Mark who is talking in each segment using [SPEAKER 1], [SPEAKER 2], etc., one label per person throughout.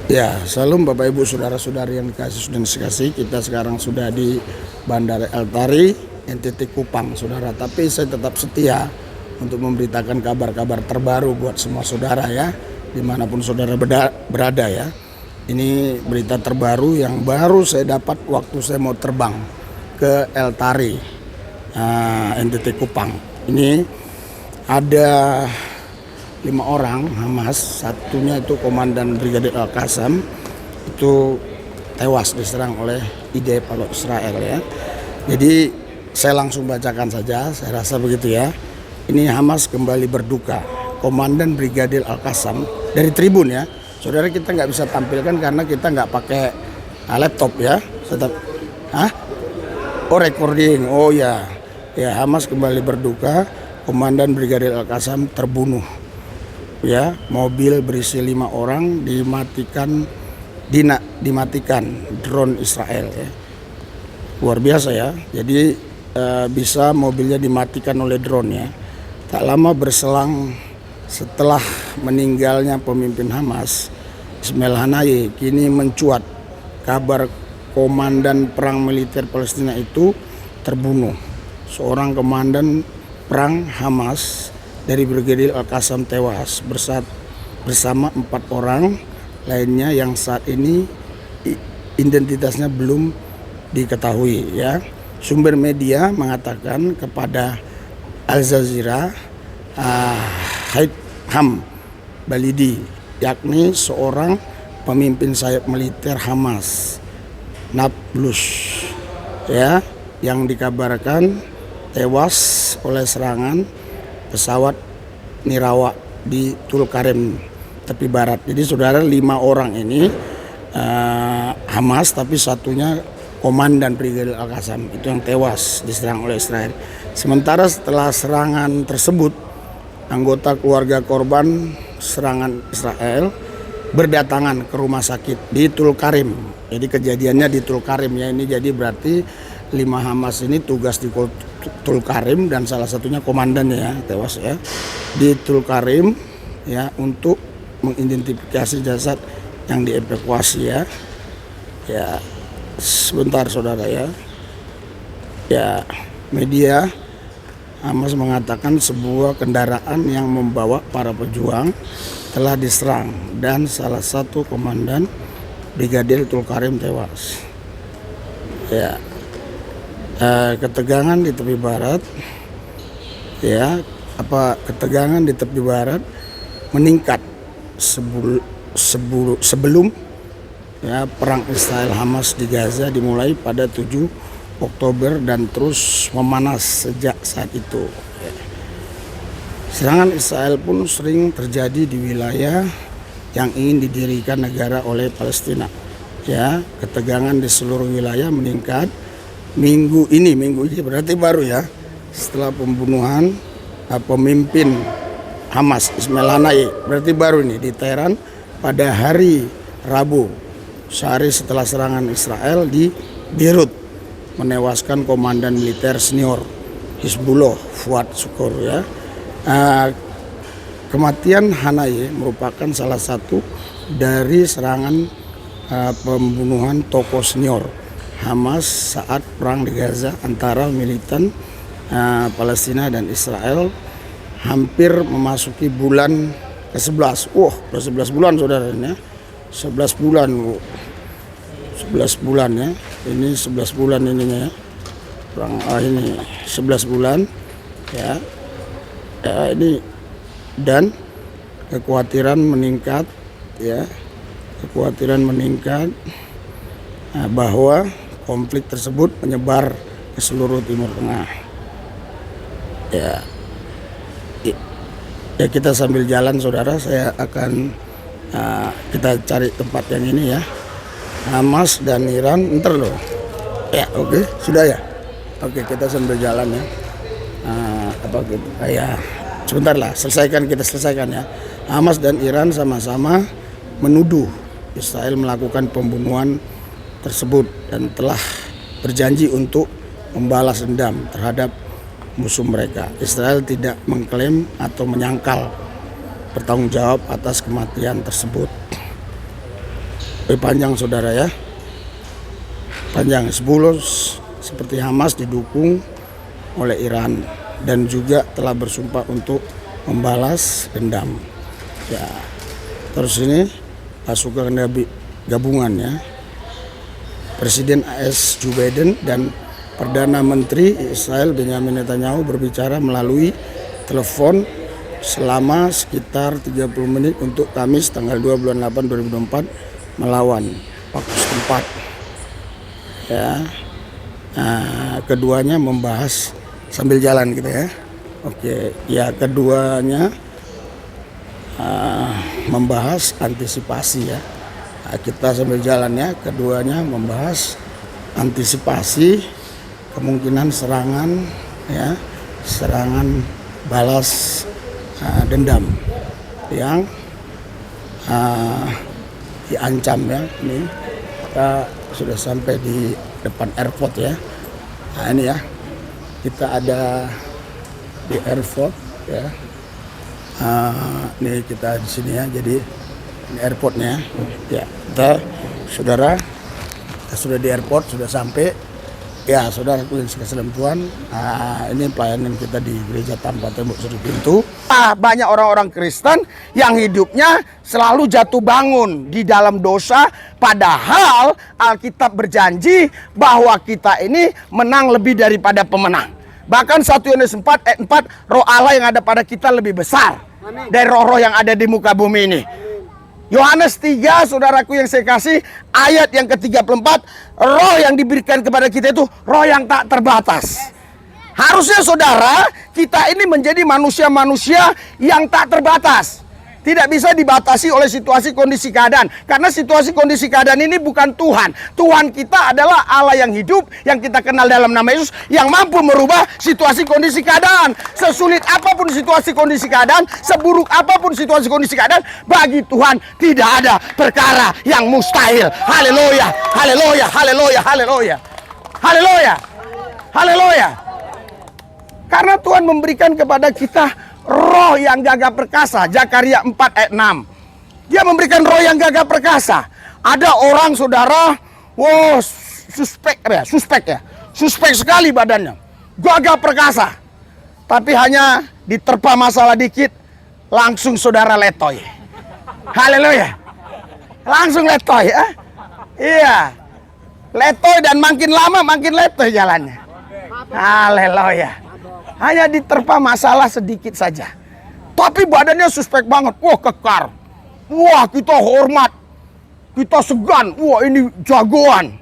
[SPEAKER 1] Ya, salam Bapak Ibu saudara-saudari yang dikasih dan dikasih. Kita sekarang sudah di Bandara El Tari, NTT Kupang, saudara. Tapi saya tetap setia untuk memberitakan kabar-kabar terbaru buat semua saudara ya, dimanapun saudara berada ya. Ini berita terbaru yang baru saya dapat waktu saya mau terbang ke El Tari, NTT Kupang. Ini ada 5 orang Hamas, satunya itu Komandan Brigadir Al-Qassam, itu tewas diserang oleh IDF atau Israel ya. Jadi saya langsung bacakan saja, saya rasa begitu ya. Ini Hamas kembali berduka. Komandan Brigadir Al-Qassam dari tribun ya. Saudara, kita nggak bisa tampilkan karena kita nggak pakai laptop ya. Oh, recording. Oh ya. Ya, Hamas kembali berduka. Komandan Brigadir Al-Qassam terbunuh. Ya, mobil berisi 5 orang dimatikan drone Israel ya. Luar biasa ya. Jadi bisa mobilnya dimatikan oleh drone ya. Tak lama berselang setelah meninggalnya pemimpin Hamas, Ismail Haniyeh, kini mencuat kabar komandan perang militer Palestina itu terbunuh. Seorang komandan perang Hamas dari Brigadir Al-Qassam tewas bersama 4 orang lainnya yang saat ini identitasnya belum diketahui ya. Sumber media mengatakan kepada Al Jazeera, Haitham Balidi, yakni seorang pemimpin sayap militer Hamas, Nablus ya, yang dikabarkan tewas oleh serangan pesawat Nirawak di Tulkarem tepi barat. Jadi saudara, 5 orang ini Hamas, tapi satunya Komandan Brigadir Al-Qassam itu yang tewas diserang oleh Israel. Sementara setelah serangan tersebut, anggota keluarga korban serangan Israel berdatangan ke rumah sakit di Tulkarem. Jadi kejadiannya di Tulkarem ya, ini jadi berarti 5 Hamas ini tugas di Tulkarem dan salah satunya komandannya ya tewas ya di Tulkarem ya, untuk mengidentifikasi jasad yang dievakuasi ya. Ya, sebentar saudara ya. Ya, media Hamas mengatakan sebuah kendaraan yang membawa para pejuang telah diserang dan salah satu komandan Brigadir Tulkarem tewas. Ya, ketegangan di tepi barat ya, ketegangan di tepi barat meningkat sebelum ya perang Israel Hamas di Gaza dimulai pada 7 Oktober dan terus memanas sejak saat itu. Serangan Israel pun sering terjadi di wilayah yang ingin didirikan negara oleh Palestina. Ya, ketegangan di seluruh wilayah meningkat minggu ini berarti baru ya, setelah pembunuhan pemimpin Hamas Ismail Haniyeh, berarti baru ini di Teheran pada hari Rabu, sehari setelah serangan Israel di Beirut menewaskan komandan militer senior Hizbullah Fuad Shukr ya. Kematian Haniyeh merupakan salah satu dari serangan pembunuhan tokoh senior Hamas saat perang di Gaza antara militan Palestina dan Israel hampir memasuki bulan ke-11. Udah 11 bulan saudara ya. 11 bulan. 11 bulan ya. Ini 11 bulan ininya ya. Perang ini 11 bulan ya. Ya, ini dan kekhawatiran meningkat ya. Kekhawatiran meningkat bahwa konflik tersebut menyebar ke seluruh Timur Tengah. Ya, kita sambil jalan saudara, saya akan kita cari tempat yang ini ya. Hamas dan Iran, ntar loh. Ya, oke, sudah ya. Oke, kita sambil jalan ya. Ya, sebentar lah, kita selesaikan ya. Hamas dan Iran sama-sama menuduh Israel melakukan pembunuhan tersebut dan telah berjanji untuk membalas dendam terhadap musuh mereka. Israel tidak mengklaim atau menyangkal bertanggung jawab atas kematian tersebut. Panjang saudara ya. Panjang. Hizbullah seperti Hamas didukung oleh Iran dan juga telah bersumpah untuk membalas dendam. Ya. Terus ini pasukan gabungan ya. Presiden AS Joe Biden dan Perdana Menteri Israel Benjamin Netanyahu berbicara melalui telepon selama sekitar 30 menit untuk Kamis tanggal 2 bulan 8 2024 melawan waktu setempat. Ya. Nah, keduanya membahas sambil jalan gitu ya. Oke, ya keduanya membahas antisipasi ya. Nah, kita sambil jalan ya, keduanya membahas antisipasi kemungkinan serangan ya, serangan balas dendam yang diancam ya. Ini kita sudah sampai di depan airport ya. Nah ini ya, kita ada di airport ya. Ini kita di sini ya, jadi ini airportnya ya. Kita saudara, kita sudah di airport, sudah sampai ya saudara yang sekasih dalam Tuhan. Ini pelayanan kita di gereja tanpa tembok suri pintu. Banyak orang-orang Kristen yang hidupnya selalu jatuh bangun di dalam dosa, padahal Alkitab berjanji bahwa kita ini menang lebih daripada pemenang. Bahkan 1 Yohanes 4 ayat 4, roh Allah yang ada pada kita lebih besar dari roh-roh yang ada di muka bumi ini. Yohanes 3, saudaraku yang saya kasih, ayat yang ke-34, roh yang diberikan kepada kita itu roh yang tak terbatas. Harusnya saudara, kita ini menjadi manusia-manusia yang tak terbatas. Tidak bisa dibatasi oleh situasi kondisi keadaan. Karena situasi kondisi keadaan ini bukan Tuhan. Tuhan kita adalah Allah yang hidup, yang kita kenal dalam nama Yesus, yang mampu merubah situasi kondisi keadaan. Sesulit apapun situasi kondisi keadaan, seburuk apapun situasi kondisi keadaan, bagi Tuhan tidak ada perkara yang mustahil. Haleluya, haleluya, haleluya, haleluya. Haleluya, haleluya. Karena Tuhan memberikan kepada kita roh yang gagah perkasa. Zakaria 4 ayat 6. Dia memberikan roh yang gagah perkasa. Ada orang saudara, suspek ya. Suspek sekali badannya. Gagah perkasa. Tapi hanya diterpa masalah dikit, langsung saudara letoy. Haleluya. Langsung letoy ya. Iya. Letoy dan makin lama makin letoy jalannya. Haleluya. Hanya diterpa masalah sedikit saja, tapi badannya suspek banget. Wah, kekar. Wah, kita hormat, kita segan. Wah, ini jagoan.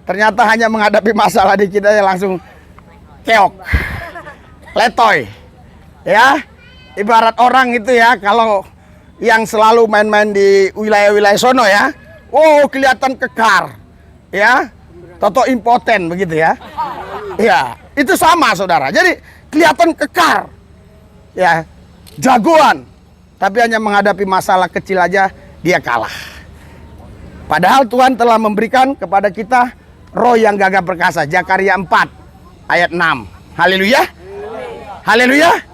[SPEAKER 1] Ternyata hanya menghadapi masalah dikit aja langsung keok, letoy. Ya, ibarat orang itu ya, kalau yang selalu main-main di wilayah-wilayah sono ya. Oh, kelihatan kekar. Ya, toto impoten begitu ya. Ya, itu sama saudara. Jadi kelihatan kekar, ya, jagoan, tapi hanya menghadapi masalah kecil aja dia kalah. Padahal Tuhan telah memberikan kepada kita roh yang gagah perkasa. Zakaria 4 ayat 6. Haleluya, haleluya.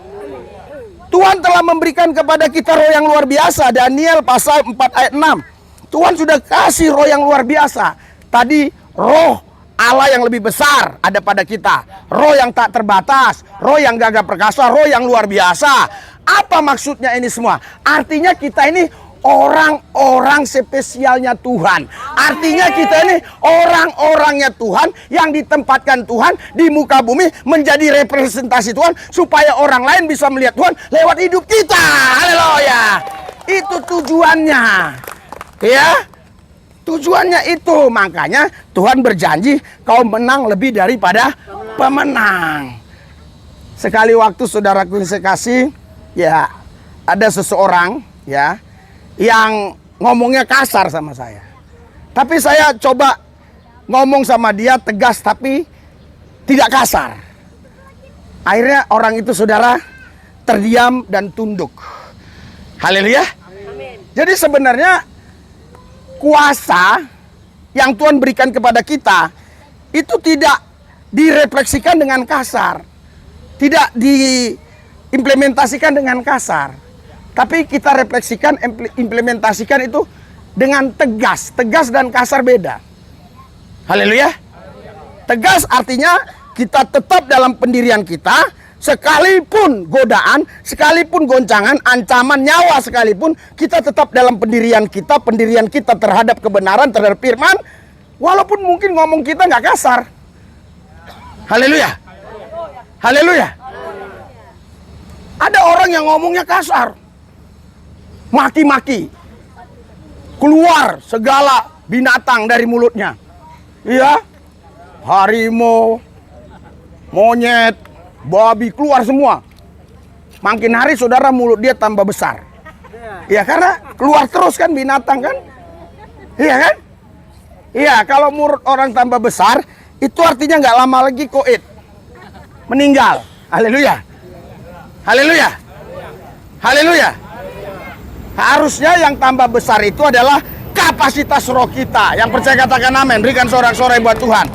[SPEAKER 1] Tuhan telah memberikan kepada kita roh yang luar biasa. Daniel pasal 4 ayat 6. Tuhan sudah kasih roh yang luar biasa. Tadi roh Allah yang lebih besar ada pada kita. Roh yang tak terbatas, roh yang gagah perkasa, roh yang luar biasa. Apa maksudnya ini semua? Artinya kita ini orang-orang spesialnya Tuhan. Artinya kita ini orang-orangnya Tuhan yang ditempatkan Tuhan di muka bumi menjadi representasi Tuhan supaya orang lain bisa melihat Tuhan lewat hidup kita. Haleluya. Itu tujuannya. Ya. Tujuannya itu, makanya Tuhan berjanji kau menang lebih daripada pemenang. Sekali waktu saudaraku yang saya kasih, ya ada seseorang ya yang ngomongnya kasar sama saya. Tapi saya coba ngomong sama dia tegas tapi tidak kasar. Akhirnya orang itu saudara terdiam dan tunduk. Haleluya. Jadi sebenarnya kuasa yang Tuhan berikan kepada kita itu tidak direfleksikan dengan kasar, tidak diimplementasikan dengan kasar, tapi kita refleksikan, implementasikan itu dengan tegas. Tegas dan kasar beda. Haleluya. Tegas artinya kita tetap dalam pendirian kita, sekalipun godaan, sekalipun goncangan, ancaman nyawa sekalipun, kita tetap dalam pendirian kita terhadap kebenaran, terhadap firman, walaupun mungkin ngomong kita nggak kasar. Haleluya. Haleluya. Ada orang yang ngomongnya kasar, maki-maki, keluar segala binatang dari mulutnya. Iya, harimau, monyet, babi, keluar semua. Makin hari saudara mulut dia tambah besar. Iya, karena keluar terus kan binatang kan. Iya kan? Iya, kalau mulut orang tambah besar, itu artinya nggak lama lagi koid, meninggal. Haleluya. Haleluya. Haleluya. Harusnya yang tambah besar itu adalah kapasitas roh kita. Yang percaya katakan amin. Berikan sorak-sorai buat Tuhan.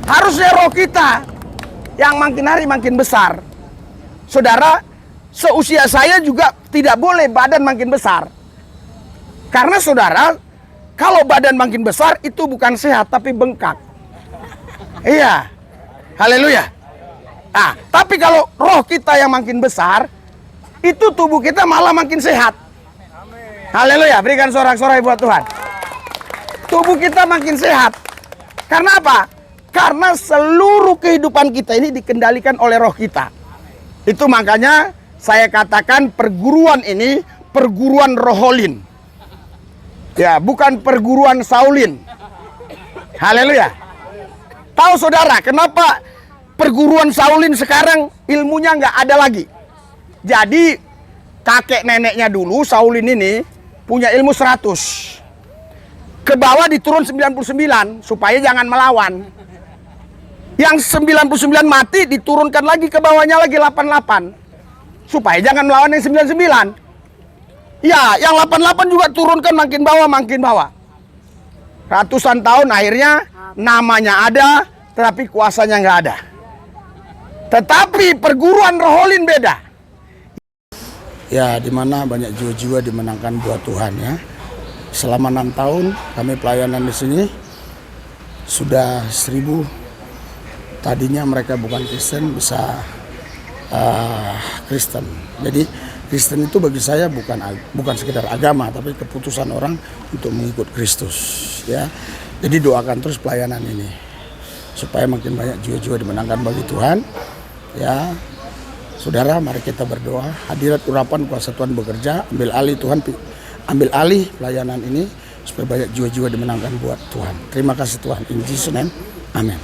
[SPEAKER 1] Harusnya roh kita yang makin hari makin besar. Saudara, seusia saya juga tidak boleh badan makin besar. Karena saudara, kalau badan makin besar itu bukan sehat tapi bengkak. Iya. Haleluya. Nah, tapi kalau roh kita yang makin besar, itu tubuh kita malah makin sehat. Haleluya. Berikan sorak-sorai buat Tuhan. Tubuh kita makin sehat. Karena apa? Karena seluruh kehidupan kita ini dikendalikan oleh roh kita. Itu makanya saya katakan perguruan ini perguruan roholin. Ya, bukan perguruan Saulin. Haleluya. Tahu saudara kenapa perguruan Saulin sekarang ilmunya nggak ada lagi? Jadi kakek neneknya dulu Saulin ini punya ilmu 100. Ke bawah diturun 99 supaya jangan melawan. Yang 99 mati diturunkan lagi ke bawahnya lagi 88 supaya jangan melawan yang 99. Ya, yang 88 juga turunkan makin bawah. Ratusan tahun akhirnya namanya ada, tetapi kuasanya nggak ada. Tetapi perguruan roholin beda. Ya, dimana banyak jiwa-jiwa dimenangkan buat Tuhan ya. Selama 6 tahun kami pelayanan di sini sudah 1000. Tadinya mereka bukan Kristen bisa Kristen. Jadi Kristen itu bagi saya bukan sekedar agama, tapi keputusan orang untuk mengikut Kristus ya. Jadi doakan terus pelayanan ini supaya makin banyak jiwa-jiwa dimenangkan bagi Tuhan ya. Saudara, mari kita berdoa. Hadirat urapan kuasa Tuhan bekerja, ambil alih Tuhan, ambil alih pelayanan ini supaya banyak jiwa-jiwa dimenangkan buat Tuhan. Terima kasih Tuhan, in Jesus name, amin.